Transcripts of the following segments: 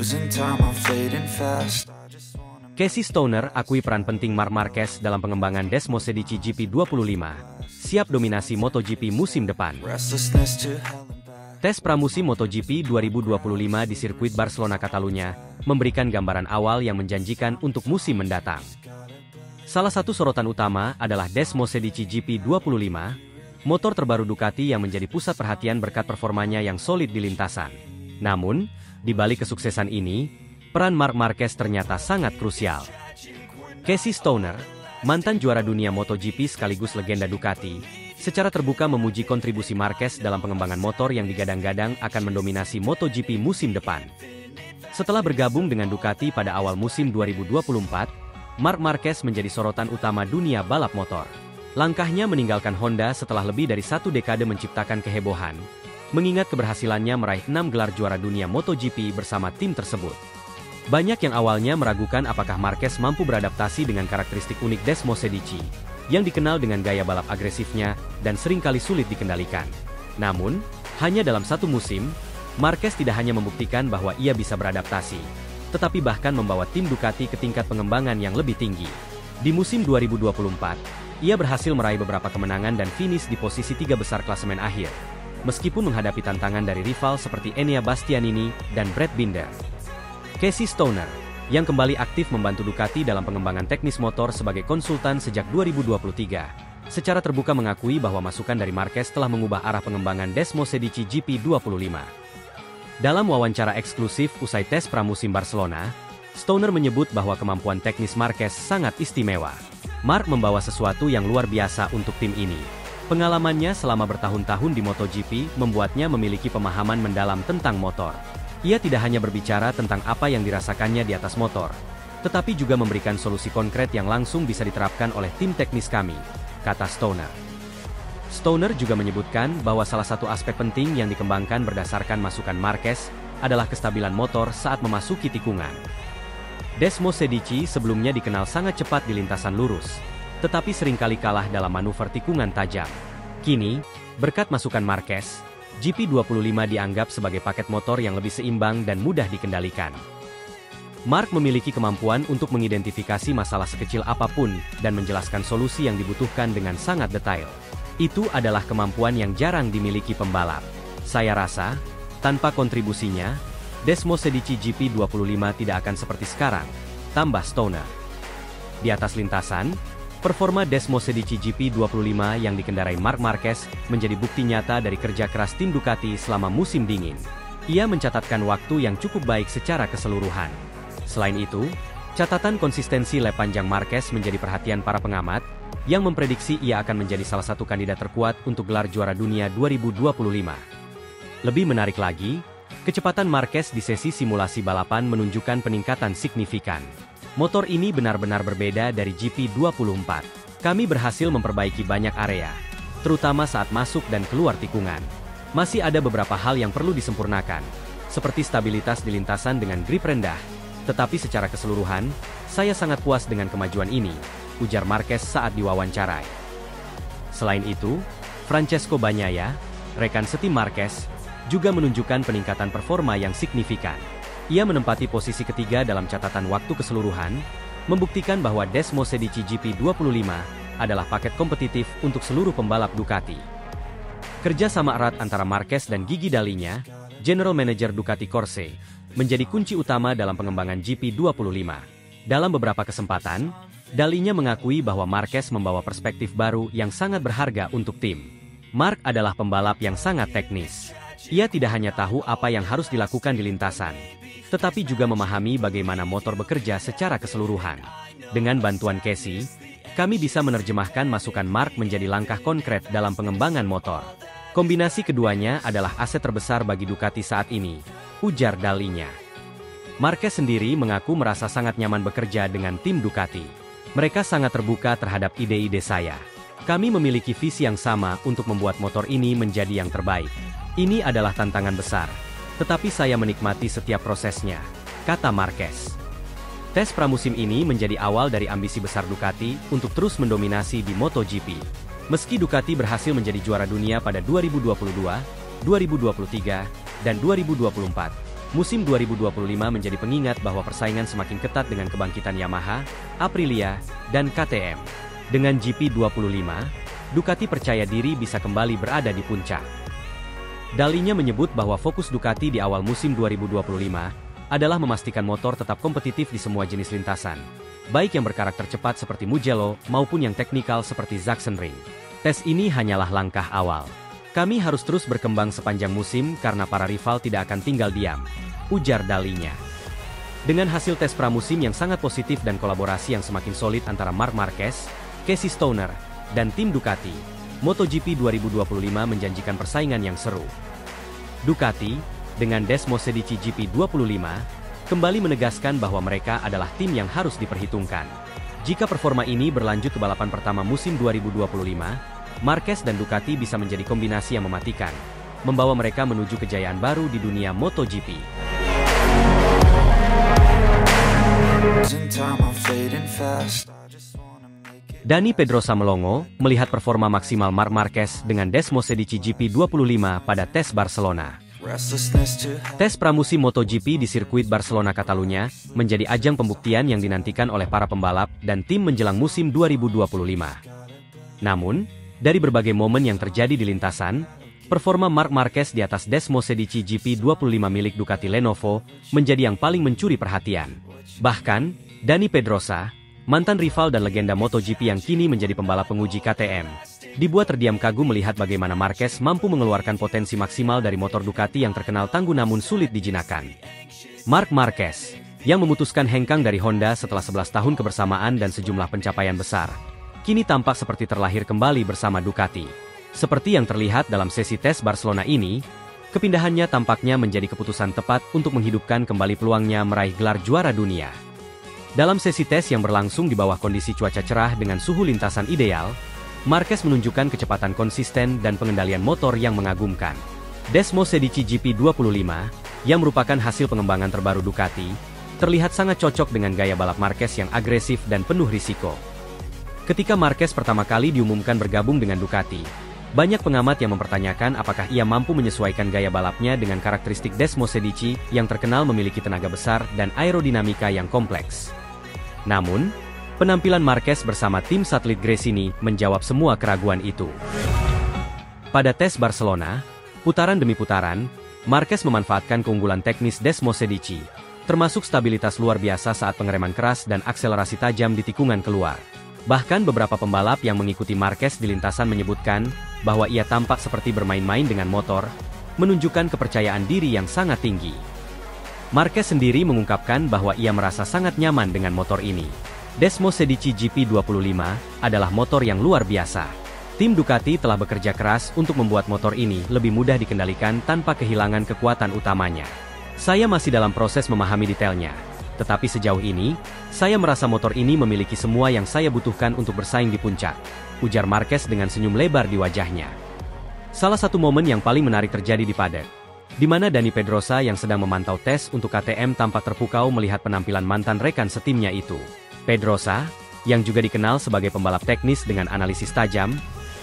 Losing time, I'm fading fast. Casey Stoner akui peran penting Marc Marquez dalam pengembangan Desmosed GP25. Siap dominasi MotoGP musim depan. Restlessness to hell and back. Tes pramusim MotoGP 2025 di sirkuit Barcelona Catalunya memberikan gambaran awal yang menjanjikan untuk musim mendatang. Salah satu sorotan utama adalah Desmosed GP25, motor terbaru Ducati yang menjadi pusat perhatian berkat performanya yang solid di lintasan. Namun, di balik kesuksesan ini, peran Marc Marquez ternyata sangat krusial. Casey Stoner, mantan juara dunia MotoGP sekaligus legenda Ducati, secara terbuka memuji kontribusi Marquez dalam pengembangan motor yang digadang-gadang akan mendominasi MotoGP musim depan. Setelah bergabung dengan Ducati pada awal musim 2024, Marc Marquez menjadi sorotan utama dunia balap motor. Langkahnya meninggalkan Honda setelah lebih dari satu dekade menciptakan kehebohan, mengingat keberhasilannya meraih 6 gelar juara dunia MotoGP bersama tim tersebut. Banyak yang awalnya meragukan apakah Marquez mampu beradaptasi dengan karakteristik unik Desmosed GP, yang dikenal dengan gaya balap agresifnya dan seringkali sulit dikendalikan. Namun, hanya dalam satu musim, Marquez tidak hanya membuktikan bahwa ia bisa beradaptasi, tetapi bahkan membawa tim Ducati ke tingkat pengembangan yang lebih tinggi. Di musim 2024, ia berhasil meraih beberapa kemenangan dan finish di posisi 3 besar klasemen akhir, meskipun menghadapi tantangan dari rival seperti Enea Bastianini dan Brad Binder. Casey Stoner, yang kembali aktif membantu Ducati dalam pengembangan teknis motor sebagai konsultan sejak 2023, secara terbuka mengakui bahwa masukan dari Marquez telah mengubah arah pengembangan Desmosed GP25. Dalam wawancara eksklusif usai tes pramusim Barcelona, Stoner menyebut bahwa kemampuan teknis Marquez sangat istimewa. Marc membawa sesuatu yang luar biasa untuk tim ini. Pengalamannya selama bertahun-tahun di MotoGP membuatnya memiliki pemahaman mendalam tentang motor. Ia tidak hanya berbicara tentang apa yang dirasakannya di atas motor, tetapi juga memberikan solusi konkret yang langsung bisa diterapkan oleh tim teknis kami, kata Stoner. Stoner juga menyebutkan bahwa salah satu aspek penting yang dikembangkan berdasarkan masukan Marquez adalah kestabilan motor saat memasuki tikungan. Desmosed GP sebelumnya dikenal sangat cepat di lintasan lurus, tetapi seringkali kalah dalam manuver tikungan tajam. Kini, berkat masukan Marquez, GP25 dianggap sebagai paket motor yang lebih seimbang dan mudah dikendalikan. Marc memiliki kemampuan untuk mengidentifikasi masalah sekecil apapun dan menjelaskan solusi yang dibutuhkan dengan sangat detail. Itu adalah kemampuan yang jarang dimiliki pembalap. Saya rasa, tanpa kontribusinya, Desmosed GP25 tidak akan seperti sekarang, tambah Stoner. Di atas lintasan, performa Desmosed GP25 yang dikendarai Marc Marquez menjadi bukti nyata dari kerja keras tim Ducati selama musim dingin. Ia mencatatkan waktu yang cukup baik secara keseluruhan. Selain itu, catatan konsistensi lap panjang Marquez menjadi perhatian para pengamat, yang memprediksi ia akan menjadi salah satu kandidat terkuat untuk gelar juara dunia 2025. Lebih menarik lagi, kecepatan Marquez di sesi simulasi balapan menunjukkan peningkatan signifikan. Motor ini benar-benar berbeda dari GP24. Kami berhasil memperbaiki banyak area, terutama saat masuk dan keluar tikungan. Masih ada beberapa hal yang perlu disempurnakan, seperti stabilitas di lintasan dengan grip rendah, tetapi secara keseluruhan, saya sangat puas dengan kemajuan ini, ujar Marquez saat diwawancarai. Selain itu, Francesco Bagnaia, rekan setim Marquez, juga menunjukkan peningkatan performa yang signifikan. Ia menempati posisi ketiga dalam catatan waktu keseluruhan, membuktikan bahwa Desmosed GP25 adalah paket kompetitif untuk seluruh pembalap Ducati. Kerja sama erat antara Marquez dan Gigi Dalinya, General Manager Ducati Corse, menjadi kunci utama dalam pengembangan GP25. Dalam beberapa kesempatan, Dalinya mengakui bahwa Marquez membawa perspektif baru yang sangat berharga untuk tim. Marc adalah pembalap yang sangat teknis. Ia tidak hanya tahu apa yang harus dilakukan di lintasan, tetapi juga memahami bagaimana motor bekerja secara keseluruhan. Dengan bantuan Casey, kami bisa menerjemahkan masukan Marc menjadi langkah konkret dalam pengembangan motor. Kombinasi keduanya adalah aset terbesar bagi Ducati saat ini, ujar Dalinya. Marquez sendiri mengaku merasa sangat nyaman bekerja dengan tim Ducati. Mereka sangat terbuka terhadap ide-ide saya. Kami memiliki visi yang sama untuk membuat motor ini menjadi yang terbaik. Ini adalah tantangan besar, tetapi saya menikmati setiap prosesnya, kata Marquez. Tes pramusim ini menjadi awal dari ambisi besar Ducati untuk terus mendominasi di MotoGP. Meski Ducati berhasil menjadi juara dunia pada 2022, 2023, dan 2024, musim 2025 menjadi pengingat bahwa persaingan semakin ketat dengan kebangkitan Yamaha, Aprilia, dan KTM. Dengan GP25, Ducati percaya diri bisa kembali berada di puncak. Dalinya menyebut bahwa fokus Ducati di awal musim 2025 adalah memastikan motor tetap kompetitif di semua jenis lintasan, baik yang berkarakter cepat seperti Mugello maupun yang teknikal seperti Sachsenring. Tes ini hanyalah langkah awal. Kami harus terus berkembang sepanjang musim karena para rival tidak akan tinggal diam, ujar dalinya. Dengan hasil tes pramusim yang sangat positif dan kolaborasi yang semakin solid antara Marc Marquez, Casey Stoner, dan tim Ducati, MotoGP 2025 menjanjikan persaingan yang seru. Ducati, dengan Desmosedici GP25, kembali menegaskan bahwa mereka adalah tim yang harus diperhitungkan. Jika performa ini berlanjut ke balapan pertama musim 2025, Marquez dan Ducati bisa menjadi kombinasi yang mematikan, membawa mereka menuju kejayaan baru di dunia MotoGP. Dani Pedrosa Melongo melihat performa maksimal Marc Marquez dengan Desmosedici GP25 pada tes Barcelona. Tes pramusim MotoGP di sirkuit Barcelona Catalunya menjadi ajang pembuktian yang dinantikan oleh para pembalap dan tim menjelang musim 2025. Namun, dari berbagai momen yang terjadi di lintasan, performa Marc Marquez di atas Desmosedici GP25 milik Ducati Lenovo menjadi yang paling mencuri perhatian. Bahkan, Dani Pedrosa, mantan rival dan legenda MotoGP yang kini menjadi pembalap penguji KTM, dibuat terdiam kagum melihat bagaimana Marquez mampu mengeluarkan potensi maksimal dari motor Ducati yang terkenal tangguh namun sulit dijinakan. Marc Marquez, yang memutuskan hengkang dari Honda setelah 11 tahun kebersamaan dan sejumlah pencapaian besar, kini tampak seperti terlahir kembali bersama Ducati. Seperti yang terlihat dalam sesi tes Barcelona ini, kepindahannya tampaknya menjadi keputusan tepat untuk menghidupkan kembali peluangnya meraih gelar juara dunia. Dalam sesi tes yang berlangsung di bawah kondisi cuaca cerah dengan suhu lintasan ideal, Marquez menunjukkan kecepatan konsisten dan pengendalian motor yang mengagumkan. Desmosedici GP25, yang merupakan hasil pengembangan terbaru Ducati, terlihat sangat cocok dengan gaya balap Marquez yang agresif dan penuh risiko. Ketika Marquez pertama kali diumumkan bergabung dengan Ducati, banyak pengamat yang mempertanyakan apakah ia mampu menyesuaikan gaya balapnya dengan karakteristik Desmosedici yang terkenal memiliki tenaga besar dan aerodinamika yang kompleks. Namun, penampilan Marquez bersama tim satelit Gresini menjawab semua keraguan itu. Pada tes Barcelona, putaran demi putaran, Marquez memanfaatkan keunggulan teknis Desmosedici, termasuk stabilitas luar biasa saat pengereman keras dan akselerasi tajam di tikungan keluar. Bahkan beberapa pembalap yang mengikuti Marquez di lintasan menyebutkan bahwa ia tampak seperti bermain-main dengan motor, menunjukkan kepercayaan diri yang sangat tinggi. Marquez sendiri mengungkapkan bahwa ia merasa sangat nyaman dengan motor ini. Desmosedici GP25 adalah motor yang luar biasa. Tim Ducati telah bekerja keras untuk membuat motor ini lebih mudah dikendalikan tanpa kehilangan kekuatan utamanya. Saya masih dalam proses memahami detailnya. Tetapi sejauh ini, saya merasa motor ini memiliki semua yang saya butuhkan untuk bersaing di puncak, ujar Marquez dengan senyum lebar di wajahnya. Salah satu momen yang paling menarik terjadi di paddock, di mana Dani Pedrosa yang sedang memantau tes untuk KTM tampak terpukau melihat penampilan mantan rekan setimnya itu. Pedrosa, yang juga dikenal sebagai pembalap teknis dengan analisis tajam,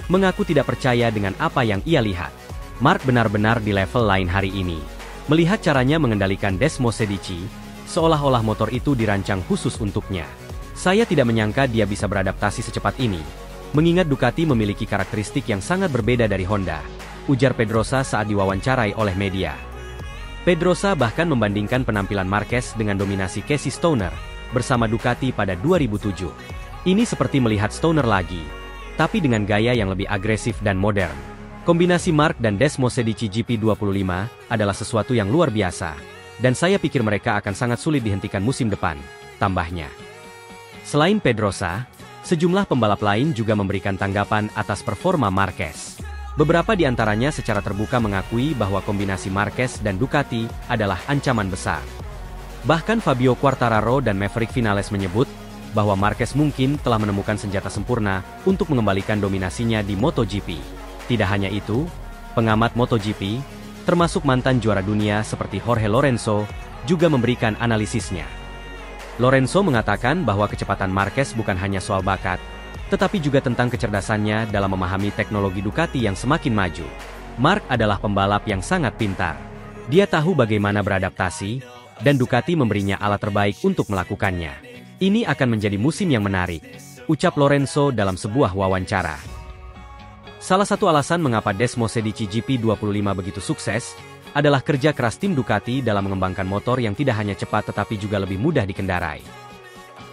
mengaku tidak percaya dengan apa yang ia lihat. Marc benar-benar di level lain hari ini. Melihat caranya mengendalikan Desmosedici, seolah-olah motor itu dirancang khusus untuknya. Saya tidak menyangka dia bisa beradaptasi secepat ini, mengingat Ducati memiliki karakteristik yang sangat berbeda dari Honda, ujar Pedrosa saat diwawancarai oleh media. Pedrosa bahkan membandingkan penampilan Marquez dengan dominasi Casey Stoner bersama Ducati pada 2007. Ini seperti melihat Stoner lagi, tapi dengan gaya yang lebih agresif dan modern. Kombinasi Marc dan Desmosedici GP25 adalah sesuatu yang luar biasa, dan saya pikir mereka akan sangat sulit dihentikan musim depan, tambahnya. Selain Pedrosa, sejumlah pembalap lain juga memberikan tanggapan atas performa Marquez. Beberapa di antaranya secara terbuka mengakui bahwa kombinasi Marquez dan Ducati adalah ancaman besar. Bahkan Fabio Quartararo dan Maverick Vinales menyebut bahwa Marquez mungkin telah menemukan senjata sempurna untuk mengembalikan dominasinya di MotoGP. Tidak hanya itu, pengamat MotoGP, termasuk mantan juara dunia seperti Jorge Lorenzo, juga memberikan analisisnya. Lorenzo mengatakan bahwa kecepatan Marquez bukan hanya soal bakat, tetapi juga tentang kecerdasannya dalam memahami teknologi Ducati yang semakin maju. Marc adalah pembalap yang sangat pintar. Dia tahu bagaimana beradaptasi, dan Ducati memberinya alat terbaik untuk melakukannya. Ini akan menjadi musim yang menarik, ucap Lorenzo dalam sebuah wawancara. Salah satu alasan mengapa Desmosedici GP25 begitu sukses, adalah kerja keras tim Ducati dalam mengembangkan motor yang tidak hanya cepat tetapi juga lebih mudah dikendarai.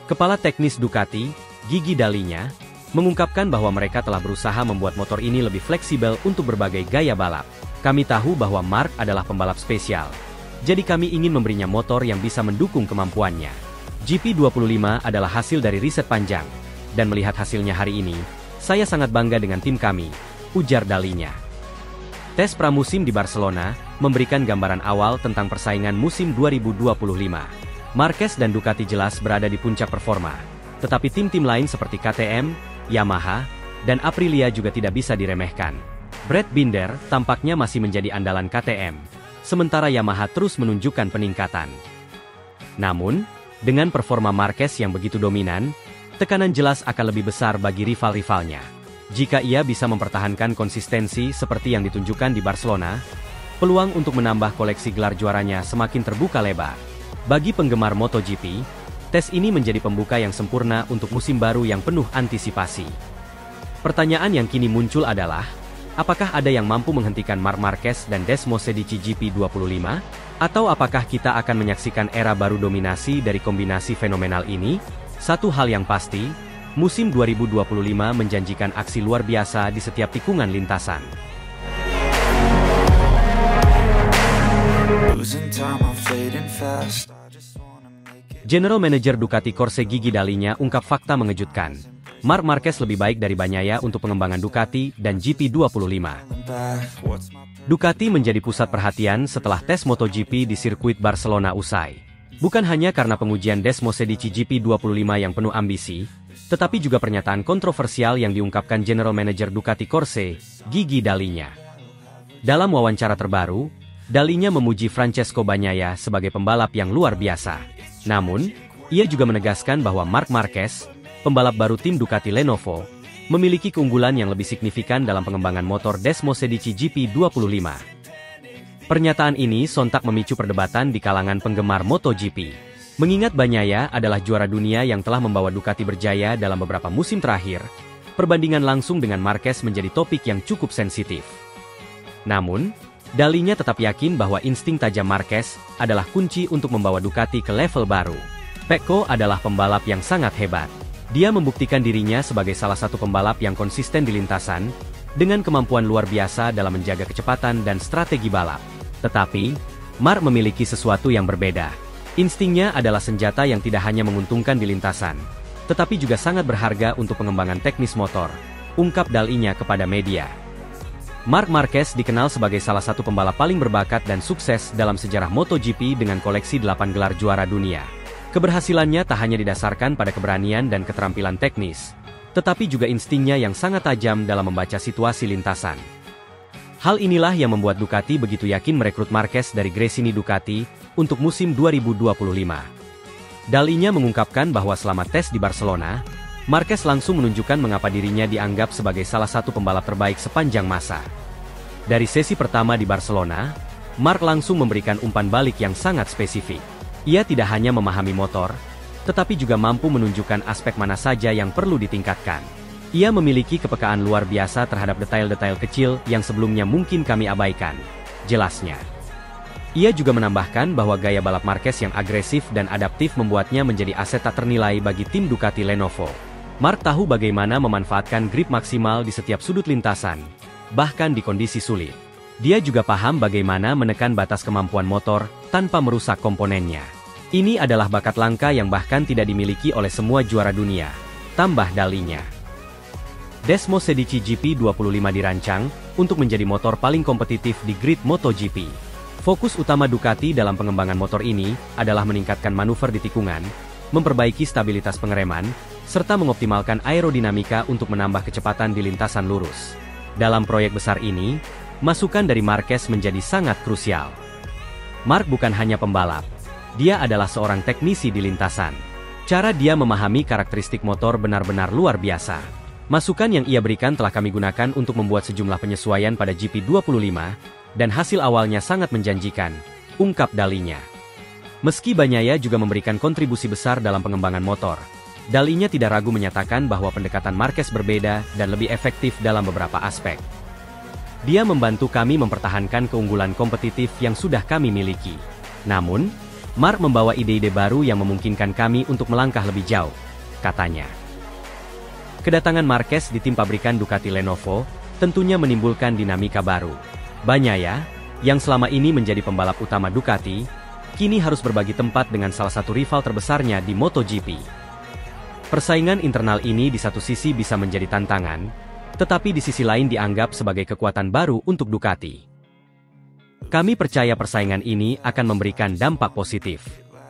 Kepala teknis Ducati, Gigi Dalinya, mengungkapkan bahwa mereka telah berusaha membuat motor ini lebih fleksibel untuk berbagai gaya balap. Kami tahu bahwa Marc adalah pembalap spesial, jadi kami ingin memberinya motor yang bisa mendukung kemampuannya. GP25 adalah hasil dari riset panjang, dan melihat hasilnya hari ini, saya sangat bangga dengan tim kami, ujar Dalinya. Tes pramusim di Barcelona memberikan gambaran awal tentang persaingan musim 2025. Marquez dan Ducati jelas berada di puncak performa, tetapi tim-tim lain seperti KTM, Yamaha, dan Aprilia juga tidak bisa diremehkan. Brad Binder tampaknya masih menjadi andalan KTM, sementara Yamaha terus menunjukkan peningkatan. Namun, dengan performa Marquez yang begitu dominan, tekanan jelas akan lebih besar bagi rival-rivalnya. Jika ia bisa mempertahankan konsistensi seperti yang ditunjukkan di Barcelona, peluang untuk menambah koleksi gelar juaranya semakin terbuka lebar. Bagi penggemar MotoGP, tes ini menjadi pembuka yang sempurna untuk musim baru yang penuh antisipasi. Pertanyaan yang kini muncul adalah, apakah ada yang mampu menghentikan Marc Marquez dan Desmosedici GP25? Atau apakah kita akan menyaksikan era baru dominasi dari kombinasi fenomenal ini? Satu hal yang pasti, musim 2025 menjanjikan aksi luar biasa di setiap tikungan lintasan. General Manager Ducati Corse Gigi Dalinya ungkap fakta mengejutkan. Marc Marquez lebih baik dari Bagnaia untuk pengembangan Ducati dan GP25. Ducati menjadi pusat perhatian setelah tes MotoGP di sirkuit Barcelona usai. Bukan hanya karena pengujian Desmosedici GP25 yang penuh ambisi, tetapi juga pernyataan kontroversial yang diungkapkan General Manager Ducati Corse, Gigi Dalinya. Dalam wawancara terbaru, Dalinya memuji Francesco Bagnaia sebagai pembalap yang luar biasa. Namun, ia juga menegaskan bahwa Marc Marquez, pembalap baru tim Ducati Lenovo, memiliki keunggulan yang lebih signifikan dalam pengembangan motor Desmosedici GP25. Pernyataan ini sontak memicu perdebatan di kalangan penggemar MotoGP. Mengingat Bagnaia adalah juara dunia yang telah membawa Ducati berjaya dalam beberapa musim terakhir, perbandingan langsung dengan Marquez menjadi topik yang cukup sensitif. Namun, Dalinya tetap yakin bahwa insting tajam Marquez adalah kunci untuk membawa Ducati ke level baru. Pecco adalah pembalap yang sangat hebat. Dia membuktikan dirinya sebagai salah satu pembalap yang konsisten di lintasan, dengan kemampuan luar biasa dalam menjaga kecepatan dan strategi balap. Tetapi, Marc memiliki sesuatu yang berbeda. Instingnya adalah senjata yang tidak hanya menguntungkan di lintasan, tetapi juga sangat berharga untuk pengembangan teknis motor, ungkap Dalinya kepada media. Marc Marquez dikenal sebagai salah satu pembalap paling berbakat dan sukses dalam sejarah MotoGP dengan koleksi 8 gelar juara dunia. Keberhasilannya tak hanya didasarkan pada keberanian dan keterampilan teknis, tetapi juga instingnya yang sangat tajam dalam membaca situasi lintasan. Hal inilah yang membuat Ducati begitu yakin merekrut Marquez dari Gresini Ducati untuk musim 2025. Dalinya mengungkapkan bahwa selama tes di Barcelona, Marquez langsung menunjukkan mengapa dirinya dianggap sebagai salah satu pembalap terbaik sepanjang masa. Dari sesi pertama di Barcelona, Marc langsung memberikan umpan balik yang sangat spesifik. Ia tidak hanya memahami motor, tetapi juga mampu menunjukkan aspek mana saja yang perlu ditingkatkan. Ia memiliki kepekaan luar biasa terhadap detail-detail kecil yang sebelumnya mungkin kami abaikan, jelasnya. Ia juga menambahkan bahwa gaya balap Marquez yang agresif dan adaptif membuatnya menjadi aset tak ternilai bagi tim Ducati Lenovo. Marc tahu bagaimana memanfaatkan grip maksimal di setiap sudut lintasan, bahkan di kondisi sulit. Dia juga paham bagaimana menekan batas kemampuan motor tanpa merusak komponennya. Ini adalah bakat langka yang bahkan tidak dimiliki oleh semua juara dunia, tambah Dalinya. Desmosedici GP25 dirancang untuk menjadi motor paling kompetitif di grid MotoGP. Fokus utama Ducati dalam pengembangan motor ini adalah meningkatkan manuver di tikungan, memperbaiki stabilitas pengereman, serta mengoptimalkan aerodinamika untuk menambah kecepatan di lintasan lurus. Dalam proyek besar ini, masukan dari Marquez menjadi sangat krusial. Marc bukan hanya pembalap, dia adalah seorang teknisi di lintasan. Cara dia memahami karakteristik motor benar-benar luar biasa. Masukan yang ia berikan telah kami gunakan untuk membuat sejumlah penyesuaian pada GP25, dan hasil awalnya sangat menjanjikan, ungkap dalinya. Meski Bagnaia juga memberikan kontribusi besar dalam pengembangan motor, dalinya tidak ragu menyatakan bahwa pendekatan Marquez berbeda dan lebih efektif dalam beberapa aspek. Dia membantu kami mempertahankan keunggulan kompetitif yang sudah kami miliki. Namun, Mark membawa ide-ide baru yang memungkinkan kami untuk melangkah lebih jauh, katanya. Kedatangan Marquez di tim pabrikan Ducati Lenovo tentunya menimbulkan dinamika baru. Bagnaia, yang selama ini menjadi pembalap utama Ducati, kini harus berbagi tempat dengan salah satu rival terbesarnya di MotoGP. Persaingan internal ini di satu sisi bisa menjadi tantangan, tetapi di sisi lain dianggap sebagai kekuatan baru untuk Ducati. Kami percaya persaingan ini akan memberikan dampak positif.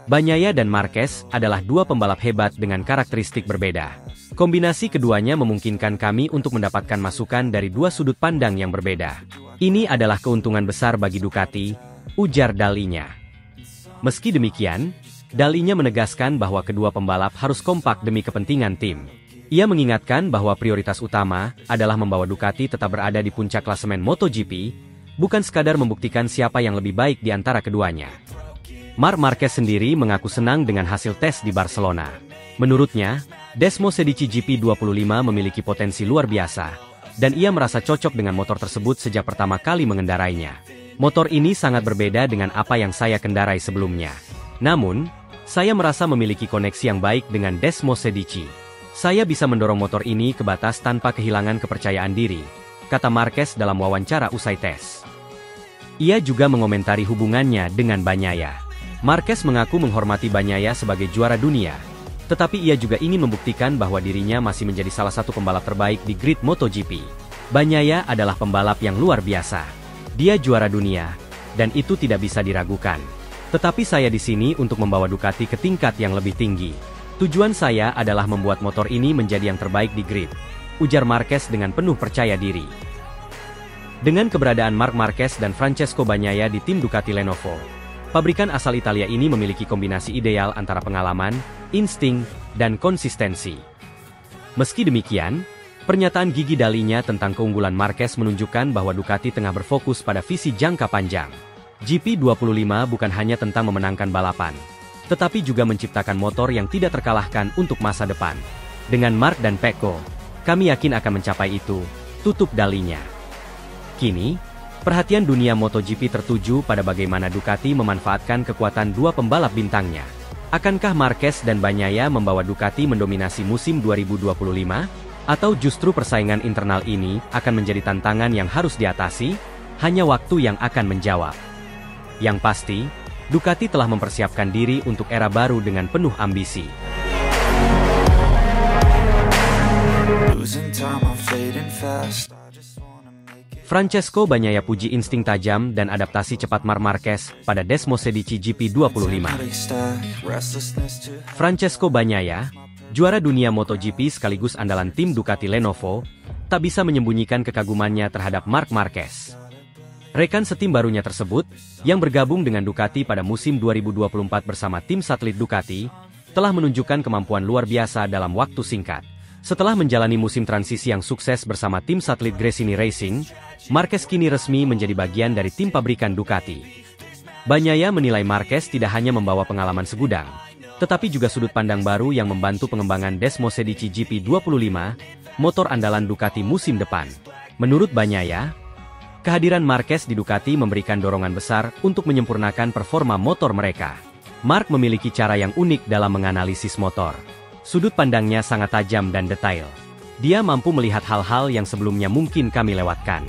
Bagnaia dan Marquez adalah dua pembalap hebat dengan karakteristik berbeda. Kombinasi keduanya memungkinkan kami untuk mendapatkan masukan dari dua sudut pandang yang berbeda. Ini adalah keuntungan besar bagi Ducati, ujar dalinya. Meski demikian, dalinya menegaskan bahwa kedua pembalap harus kompak demi kepentingan tim. Ia mengingatkan bahwa prioritas utama adalah membawa Ducati tetap berada di puncak klasemen MotoGP, bukan sekadar membuktikan siapa yang lebih baik di antara keduanya. Marc Marquez sendiri mengaku senang dengan hasil tes di Barcelona. Menurutnya, Desmosedici GP25 memiliki potensi luar biasa, dan ia merasa cocok dengan motor tersebut sejak pertama kali mengendarainya. Motor ini sangat berbeda dengan apa yang saya kendarai sebelumnya. Namun, saya merasa memiliki koneksi yang baik dengan Desmosedici. Saya bisa mendorong motor ini ke batas tanpa kehilangan kepercayaan diri, kata Marquez dalam wawancara usai tes. Ia juga mengomentari hubungannya dengan Bagnaia. Marquez mengaku menghormati Bagnaia sebagai juara dunia, tetapi ia juga ingin membuktikan bahwa dirinya masih menjadi salah satu pembalap terbaik di grid MotoGP. Bagnaia adalah pembalap yang luar biasa. Dia juara dunia, dan itu tidak bisa diragukan. Tetapi saya di sini untuk membawa Ducati ke tingkat yang lebih tinggi. Tujuan saya adalah membuat motor ini menjadi yang terbaik di grid, ujar Marquez dengan penuh percaya diri. Dengan keberadaan Marc Marquez dan Francesco Bagnaia di tim Ducati Lenovo, pabrikan asal Italia ini memiliki kombinasi ideal antara pengalaman, insting, dan konsistensi. Meski demikian, pernyataan gigi dalinya tentang keunggulan Marquez menunjukkan bahwa Ducati tengah berfokus pada visi jangka panjang. GP25 bukan hanya tentang memenangkan balapan, tetapi juga menciptakan motor yang tidak terkalahkan untuk masa depan. Dengan Marc dan Pecco, kami yakin akan mencapai itu, tutup dalinya. Kini, perhatian dunia MotoGP tertuju pada bagaimana Ducati memanfaatkan kekuatan dua pembalap bintangnya. Akankah Marquez dan Bagnaia membawa Ducati mendominasi musim 2025? Atau justru persaingan internal ini akan menjadi tantangan yang harus diatasi? Hanya waktu yang akan menjawab. Yang pasti, Ducati telah mempersiapkan diri untuk era baru dengan penuh ambisi. Francesco Bagnaia puji insting tajam dan adaptasi cepat Marc Marquez pada Desmosedici GP25. Francesco Bagnaia, juara dunia MotoGP sekaligus andalan tim Ducati Lenovo, tak bisa menyembunyikan kekagumannya terhadap Marc Marquez. Rekan setim barunya tersebut, yang bergabung dengan Ducati pada musim 2024 bersama tim satelit Ducati, telah menunjukkan kemampuan luar biasa dalam waktu singkat. Setelah menjalani musim transisi yang sukses bersama tim satelit Gresini Racing, Marquez kini resmi menjadi bagian dari tim pabrikan Ducati. Bagnaia menilai Marquez tidak hanya membawa pengalaman segudang, tetapi juga sudut pandang baru yang membantu pengembangan Desmosedici GP25, motor andalan Ducati musim depan. Menurut Bagnaia, kehadiran Marquez di Ducati memberikan dorongan besar untuk menyempurnakan performa motor mereka. Marc memiliki cara yang unik dalam menganalisis motor. Sudut pandangnya sangat tajam dan detail. Dia mampu melihat hal-hal yang sebelumnya mungkin kami lewatkan.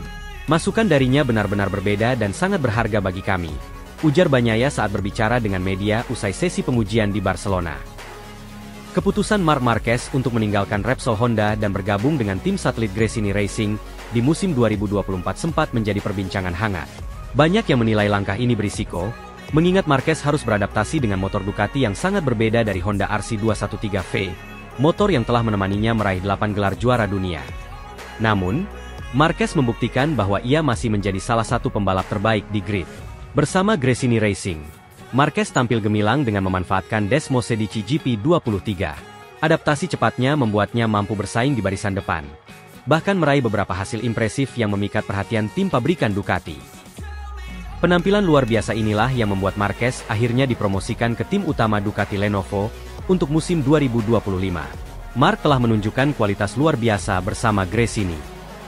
Masukan darinya benar-benar berbeda dan sangat berharga bagi kami, ujar Bagnaia saat berbicara dengan media usai sesi pengujian di Barcelona. Keputusan Marc Marquez untuk meninggalkan Repsol Honda dan bergabung dengan tim satelit Gresini Racing di musim 2024 sempat menjadi perbincangan hangat. Banyak yang menilai langkah ini berisiko, mengingat Marquez harus beradaptasi dengan motor Ducati yang sangat berbeda dari Honda RC213V, motor yang telah menemaninya meraih 8 gelar juara dunia. Namun, Marquez membuktikan bahwa ia masih menjadi salah satu pembalap terbaik di grid. Bersama Gresini Racing, Marquez tampil gemilang dengan memanfaatkan Desmosedici GP23. Adaptasi cepatnya membuatnya mampu bersaing di barisan depan, bahkan meraih beberapa hasil impresif yang memikat perhatian tim pabrikan Ducati. Penampilan luar biasa inilah yang membuat Marquez akhirnya dipromosikan ke tim utama Ducati Lenovo untuk musim 2025. Marc telah menunjukkan kualitas luar biasa bersama Gresini.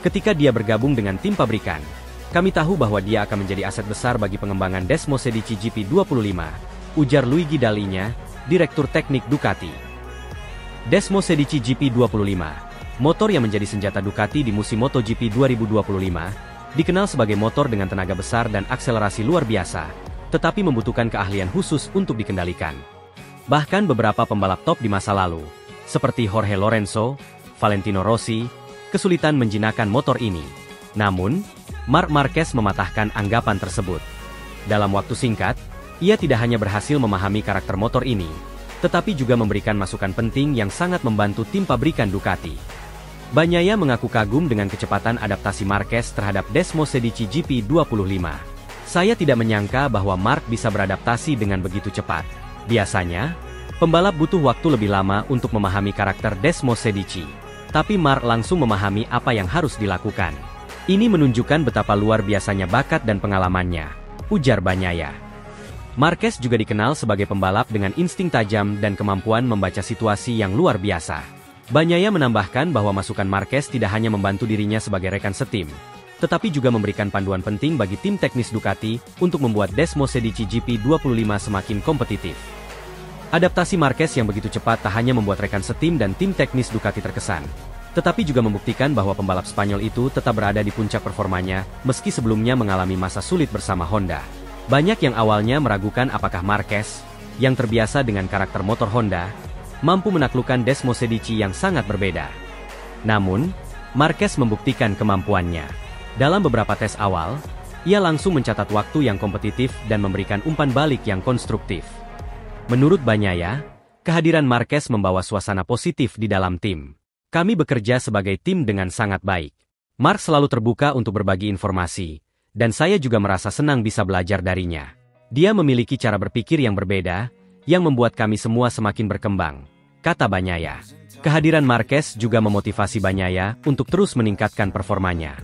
Ketika dia bergabung dengan tim pabrikan, kami tahu bahwa dia akan menjadi aset besar bagi pengembangan Desmosedici GP25, ujar Luigi Dalinya, Direktur Teknik Ducati. Desmosedici GP25, motor yang menjadi senjata Ducati di musim MotoGP 2025, dikenal sebagai motor dengan tenaga besar dan akselerasi luar biasa, tetapi membutuhkan keahlian khusus untuk dikendalikan. Bahkan beberapa pembalap top di masa lalu, seperti Jorge Lorenzo, Valentino Rossi, kesulitan menjinakkan motor ini. Namun, Marc Marquez mematahkan anggapan tersebut. Dalam waktu singkat, ia tidak hanya berhasil memahami karakter motor ini, tetapi juga memberikan masukan penting yang sangat membantu tim pabrikan Ducati. Bagnaia mengaku kagum dengan kecepatan adaptasi Marquez terhadap Desmosedici GP25. Saya tidak menyangka bahwa Marc bisa beradaptasi dengan begitu cepat. Biasanya, pembalap butuh waktu lebih lama untuk memahami karakter Desmosedici. Tapi Marc langsung memahami apa yang harus dilakukan. Ini menunjukkan betapa luar biasanya bakat dan pengalamannya, ujar Bagnaia. Marquez juga dikenal sebagai pembalap dengan insting tajam dan kemampuan membaca situasi yang luar biasa. Bagnaia menambahkan bahwa masukan Marquez tidak hanya membantu dirinya sebagai rekan setim, tetapi juga memberikan panduan penting bagi tim teknis Ducati untuk membuat Desmosedici GP25 semakin kompetitif. Adaptasi Marquez yang begitu cepat tak hanya membuat rekan setim dan tim teknis Ducati terkesan, tetapi juga membuktikan bahwa pembalap Spanyol itu tetap berada di puncak performanya, meski sebelumnya mengalami masa sulit bersama Honda. Banyak yang awalnya meragukan apakah Marquez, yang terbiasa dengan karakter motor Honda, mampu menaklukkan Desmosedici yang sangat berbeda. Namun, Marquez membuktikan kemampuannya. Dalam beberapa tes awal, ia langsung mencatat waktu yang kompetitif dan memberikan umpan balik yang konstruktif. Menurut Bagnaia, kehadiran Marquez membawa suasana positif di dalam tim. Kami bekerja sebagai tim dengan sangat baik. Marc selalu terbuka untuk berbagi informasi, dan saya juga merasa senang bisa belajar darinya. Dia memiliki cara berpikir yang berbeda, yang membuat kami semua semakin berkembang, kata Bagnaia. Kehadiran Marquez juga memotivasi Bagnaia untuk terus meningkatkan performanya.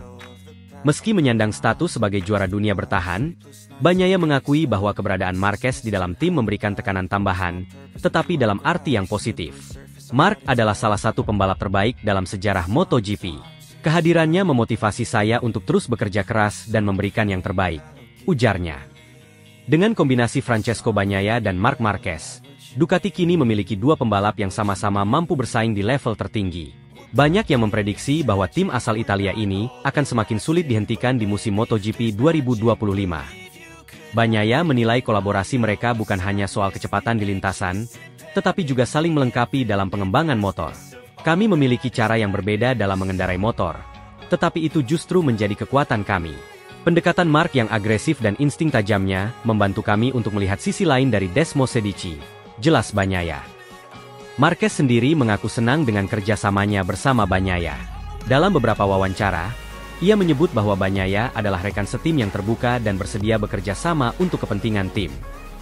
Meski menyandang status sebagai juara dunia bertahan, Bagnaia mengakui bahwa keberadaan Marquez di dalam tim memberikan tekanan tambahan, tetapi dalam arti yang positif. Marc adalah salah satu pembalap terbaik dalam sejarah MotoGP. Kehadirannya memotivasi saya untuk terus bekerja keras dan memberikan yang terbaik, ujarnya. Dengan kombinasi Francesco Bagnaia dan Marc Marquez, Ducati kini memiliki dua pembalap yang sama-sama mampu bersaing di level tertinggi. Banyak yang memprediksi bahwa tim asal Italia ini akan semakin sulit dihentikan di musim MotoGP 2025. Bagnaia menilai kolaborasi mereka bukan hanya soal kecepatan di lintasan, tetapi juga saling melengkapi dalam pengembangan motor. Kami memiliki cara yang berbeda dalam mengendarai motor, tetapi itu justru menjadi kekuatan kami. Pendekatan Marc yang agresif dan insting tajamnya membantu kami untuk melihat sisi lain dari Desmosedici, jelas Bagnaia. Marquez sendiri mengaku senang dengan kerjasamanya bersama Bagnaia. Dalam beberapa wawancara, ia menyebut bahwa Bagnaia adalah rekan setim yang terbuka dan bersedia bekerja sama untuk kepentingan tim.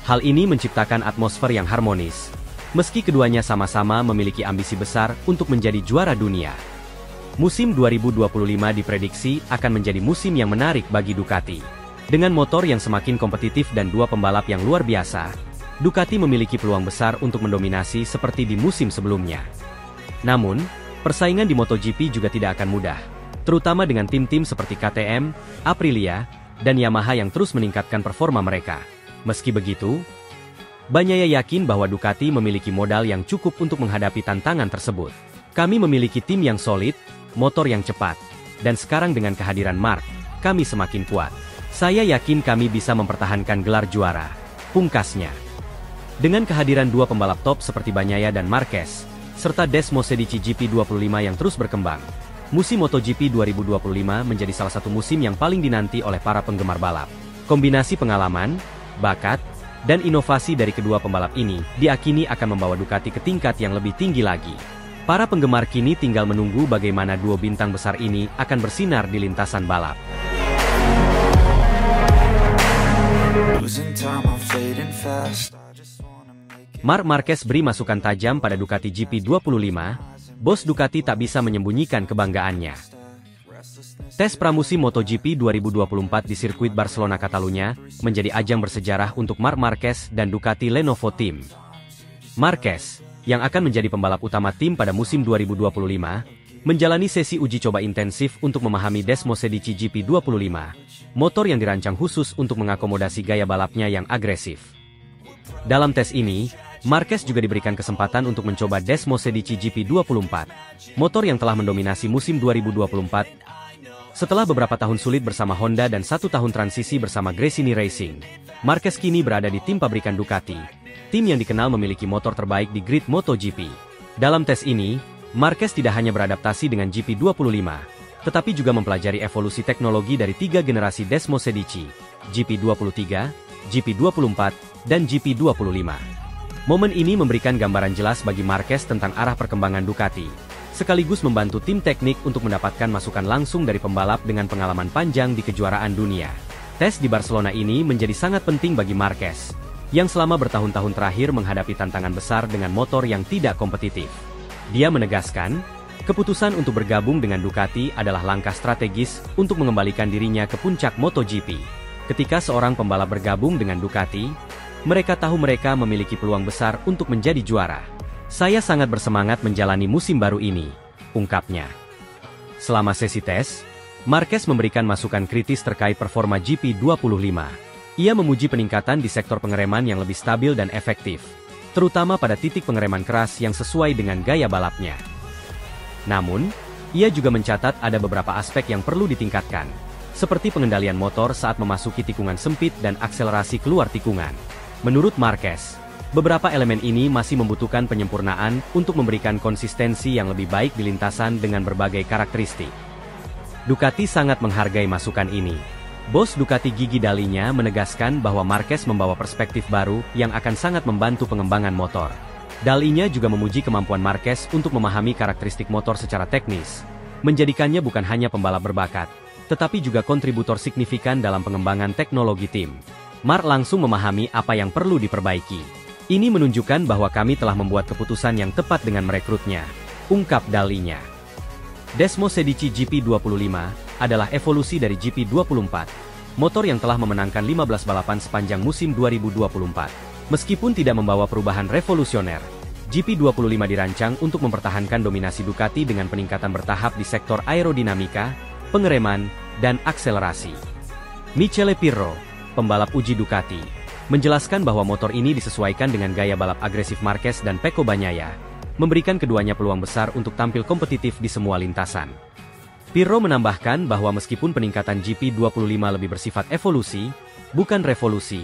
Hal ini menciptakan atmosfer yang harmonis, meski keduanya sama-sama memiliki ambisi besar untuk menjadi juara dunia. Musim 2025 diprediksi akan menjadi musim yang menarik bagi Ducati. Dengan motor yang semakin kompetitif dan dua pembalap yang luar biasa, Ducati memiliki peluang besar untuk mendominasi seperti di musim sebelumnya. Namun, persaingan di MotoGP juga tidak akan mudah, terutama dengan tim-tim seperti KTM, Aprilia, dan Yamaha yang terus meningkatkan performa mereka. Meski begitu, Bagnaia yakin bahwa Ducati memiliki modal yang cukup untuk menghadapi tantangan tersebut. Kami memiliki tim yang solid, motor yang cepat, dan sekarang dengan kehadiran Marc, kami semakin kuat. Saya yakin kami bisa mempertahankan gelar juara, pungkasnya. Dengan kehadiran dua pembalap top seperti Bagnaia dan Marquez, serta Desmosedici GP25 yang terus berkembang, musim MotoGP 2025 menjadi salah satu musim yang paling dinanti oleh para penggemar balap. Kombinasi pengalaman, bakat, dan inovasi dari kedua pembalap ini diakini akan membawa Ducati ke tingkat yang lebih tinggi lagi. Para penggemar kini tinggal menunggu bagaimana duo bintang besar ini akan bersinar di lintasan balap. Marc Marquez beri masukan tajam pada Ducati GP25, bos Ducati tak bisa menyembunyikan kebanggaannya. Tes pramusim MotoGP 2024 di sirkuit Barcelona Catalunya menjadi ajang bersejarah untuk Marc Marquez dan Ducati Lenovo Team. Marquez, yang akan menjadi pembalap utama tim pada musim 2025, menjalani sesi uji coba intensif untuk memahami Desmosedici GP25, motor yang dirancang khusus untuk mengakomodasi gaya balapnya yang agresif. Dalam tes ini, Marquez juga diberikan kesempatan untuk mencoba Desmosedici GP24, motor yang telah mendominasi musim 2024. Setelah beberapa tahun sulit bersama Honda dan 1 tahun transisi bersama Gresini Racing, Marquez kini berada di tim pabrikan Ducati, tim yang dikenal memiliki motor terbaik di grid MotoGP. Dalam tes ini, Marquez tidak hanya beradaptasi dengan GP25, tetapi juga mempelajari evolusi teknologi dari 3 generasi Desmosedici, GP23, GP24, dan GP25. Momen ini memberikan gambaran jelas bagi Marquez tentang arah perkembangan Ducati, sekaligus membantu tim teknik untuk mendapatkan masukan langsung dari pembalap dengan pengalaman panjang di kejuaraan dunia. Tes di Barcelona ini menjadi sangat penting bagi Marquez, yang selama bertahun-tahun terakhir menghadapi tantangan besar dengan motor yang tidak kompetitif. Dia menegaskan, keputusan untuk bergabung dengan Ducati adalah langkah strategis untuk mengembalikan dirinya ke puncak MotoGP. Ketika seorang pembalap bergabung dengan Ducati, mereka tahu mereka memiliki peluang besar untuk menjadi juara. Saya sangat bersemangat menjalani musim baru ini, ungkapnya. Selama sesi tes, Marquez memberikan masukan kritis terkait performa GP25. Ia memuji peningkatan di sektor pengereman yang lebih stabil dan efektif, terutama pada titik pengereman keras yang sesuai dengan gaya balapnya. Namun, ia juga mencatat ada beberapa aspek yang perlu ditingkatkan, seperti pengendalian motor saat memasuki tikungan sempit dan akselerasi keluar tikungan. Menurut Marquez, beberapa elemen ini masih membutuhkan penyempurnaan untuk memberikan konsistensi yang lebih baik di lintasan dengan berbagai karakteristik. Ducati sangat menghargai masukan ini. Bos Ducati Gigi Dalinya menegaskan bahwa Marquez membawa perspektif baru yang akan sangat membantu pengembangan motor. Dalinya juga memuji kemampuan Marquez untuk memahami karakteristik motor secara teknis, menjadikannya bukan hanya pembalap berbakat, tetapi juga kontributor signifikan dalam pengembangan teknologi tim. Marc langsung memahami apa yang perlu diperbaiki. Ini menunjukkan bahwa kami telah membuat keputusan yang tepat dengan merekrutnya, ungkap Dalinya. Desmosedici GP25 adalah evolusi dari GP24, motor yang telah memenangkan 15 balapan sepanjang musim 2024. Meskipun tidak membawa perubahan revolusioner, GP25 dirancang untuk mempertahankan dominasi Ducati dengan peningkatan bertahap di sektor aerodinamika, pengereman, dan akselerasi. Michele Pirro, pembalap uji Ducati, menjelaskan bahwa motor ini disesuaikan dengan gaya balap agresif Marquez dan Pecco Bagnaia, memberikan keduanya peluang besar untuk tampil kompetitif di semua lintasan. Pirro menambahkan bahwa meskipun peningkatan GP25 lebih bersifat evolusi, bukan revolusi,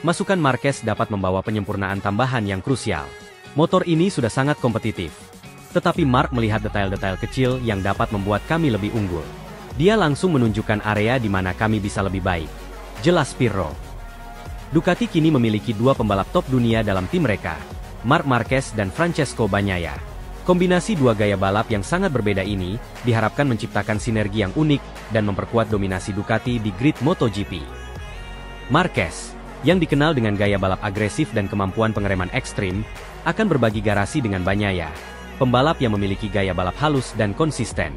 masukan Marquez dapat membawa penyempurnaan tambahan yang krusial. Motor ini sudah sangat kompetitif, tetapi Marc melihat detail-detail kecil yang dapat membuat kami lebih unggul. Dia langsung menunjukkan area di mana kami bisa lebih baik, jelas Pirro. Ducati kini memiliki 2 pembalap top dunia dalam tim mereka, Marc Marquez dan Francesco Bagnaia. Kombinasi 2 gaya balap yang sangat berbeda ini diharapkan menciptakan sinergi yang unik dan memperkuat dominasi Ducati di grid MotoGP. Marquez, yang dikenal dengan gaya balap agresif dan kemampuan pengereman ekstrim, akan berbagi garasi dengan Bagnaia, pembalap yang memiliki gaya balap halus dan konsisten.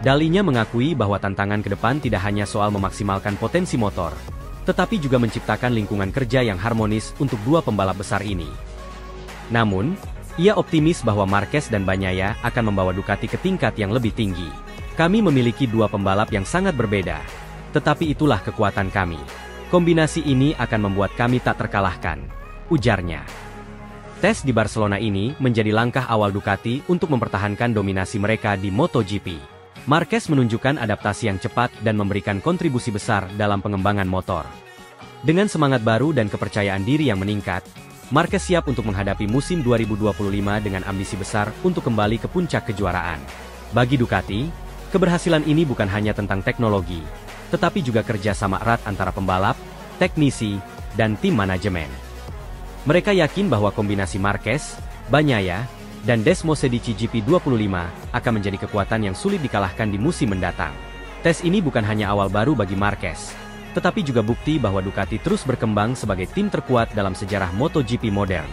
Dalinya mengakui bahwa tantangan ke depan tidak hanya soal memaksimalkan potensi motor, tetapi juga menciptakan lingkungan kerja yang harmonis untuk 2 pembalap besar ini. Namun, ia optimis bahwa Marquez dan Bagnaia akan membawa Ducati ke tingkat yang lebih tinggi. Kami memiliki 2 pembalap yang sangat berbeda, tetapi itulah kekuatan kami. Kombinasi ini akan membuat kami tak terkalahkan, ujarnya. Tes di Barcelona ini menjadi langkah awal Ducati untuk mempertahankan dominasi mereka di MotoGP. Marquez menunjukkan adaptasi yang cepat dan memberikan kontribusi besar dalam pengembangan motor. Dengan semangat baru dan kepercayaan diri yang meningkat, Marquez siap untuk menghadapi musim 2025 dengan ambisi besar untuk kembali ke puncak kejuaraan. Bagi Ducati, keberhasilan ini bukan hanya tentang teknologi, tetapi juga kerja sama erat antara pembalap, teknisi, dan tim manajemen. Mereka yakin bahwa kombinasi Marquez, Bagnaia, dan Desmosedici GP25 akan menjadi kekuatan yang sulit dikalahkan di musim mendatang. Tes ini bukan hanya awal baru bagi Marquez, tetapi juga bukti bahwa Ducati terus berkembang sebagai tim terkuat dalam sejarah MotoGP modern.